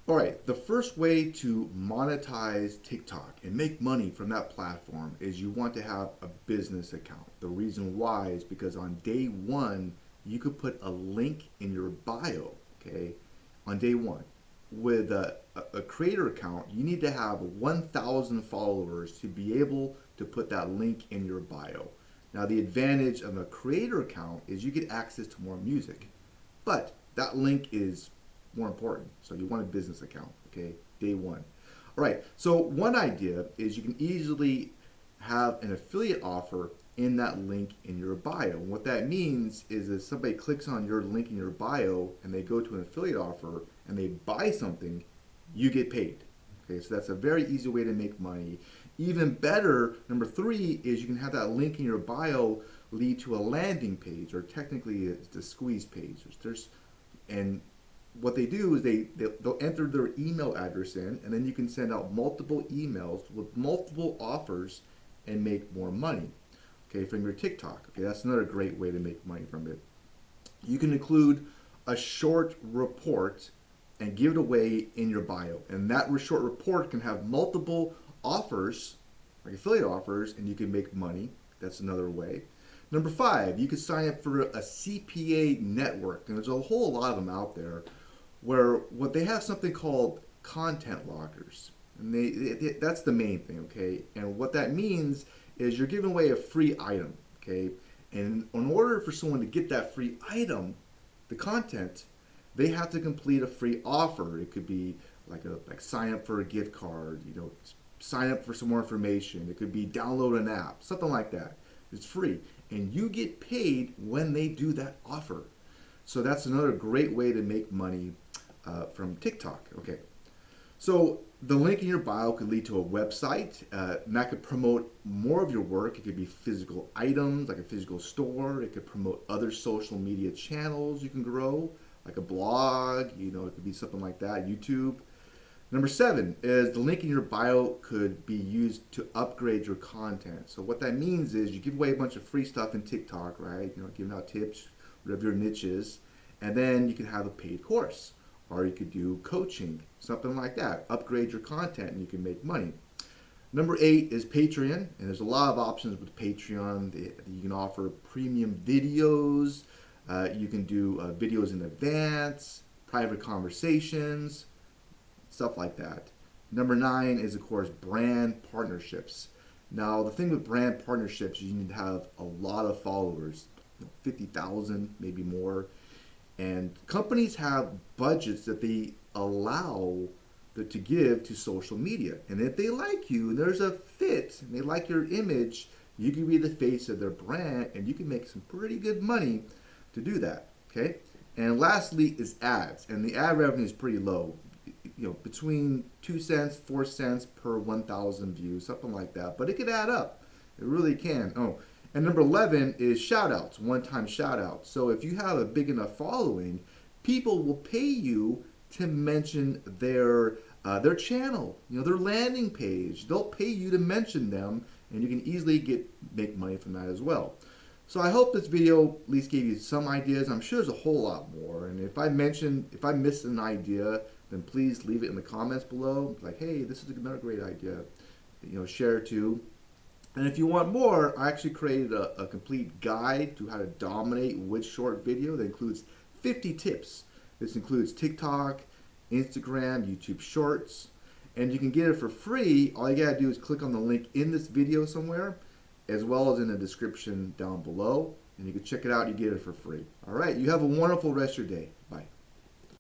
All right, the first way to monetize TikTok and make money from that platform is you want to have a business account. The reason why is because on day one, you could put a link in your bio, okay, on day one. With a creator account, you need to have 1,000 followers to be able to put that link in your bio. Now, the advantage of a creator account is you get access to more music, but that link is more important. So you want a business account, okay, day one. All right, so one idea is you can easily have an affiliate offer in that link in your bio. And what that means is if somebody clicks on your link in your bio and they go to an affiliate offer and they buy something, you get paid. Okay, so that's a very easy way to make money. Even better, number three is you can have that link in your bio lead to a landing page, or technically it's a squeeze page. And what they do is they'll enter their email address in, and then you can send out multiple emails with multiple offers and make more money, okay, from your TikTok. Okay, that's another great way to make money from it. You can include a short report and give it away in your bio, and that short report can have multiple offers, like affiliate offers, and you can make money. That's another way. Number five, you can sign up for a CPA network, and there's a whole lot of them out there, where what they have something called content lockers, and that's the main thing, okay? And what that means is you're giving away a free item, okay? And in order for someone to get that free item, the content, they have to complete a free offer. It could be like sign up for a gift card, sign up for some more information. It could be download an app, something like that. It's free, and you get paid when they do that offer. So that's another great way to make money from TikTok. Okay, so the link in your bio could lead to a website, and that could promote more of your work. It could be physical items, like a physical store. It could promote other social media channels you can grow, like a blog. It could be something like that, YouTube. Number seven is the link in your bio could be used to upgrade your content. So what that means is you give away a bunch of free stuff in TikTok, right? Giving out tips, whatever your niche is, and then you can have a paid course, or you could do coaching, something like that. Upgrade your content and you can make money. Number eight is Patreon, and there's a lot of options with Patreon. You can offer premium videos. You can do videos in advance, private conversations, stuff like that. Number nine is, of course, brand partnerships. Now, the thing with brand partnerships, you need to have a lot of followers, 50,000, maybe more. And companies have budgets that they allow to give to social media. And if they like you, and there's a fit, and they like your image, you can be the face of their brand, and you can make some pretty good money to do that, okay? And lastly is ads, and the ad revenue is pretty low. Between 2 cents, 4 cents per 1,000 views, something like that. But it could add up. It really can. Oh, and number 11 is shout outs, one-time shout outs. So if you have a big enough following, people will pay you to mention their channel, their landing page. They'll pay you to mention them, and you can easily make money from that as well. So I hope this video at least gave you some ideas. I'm sure there's a whole lot more. And if I missed an idea, then please leave it in the comments below. Like, hey, this is another great idea. Share it too. And if you want more, I actually created a complete guide to how to dominate with short video that includes 50 tips. This includes TikTok, Instagram, YouTube Shorts, and you can get it for free. All you gotta do is click on the link in this video somewhere, as well as in the description down below, and you can check it out and you get it for free. All right, you have a wonderful rest of your day. Bye.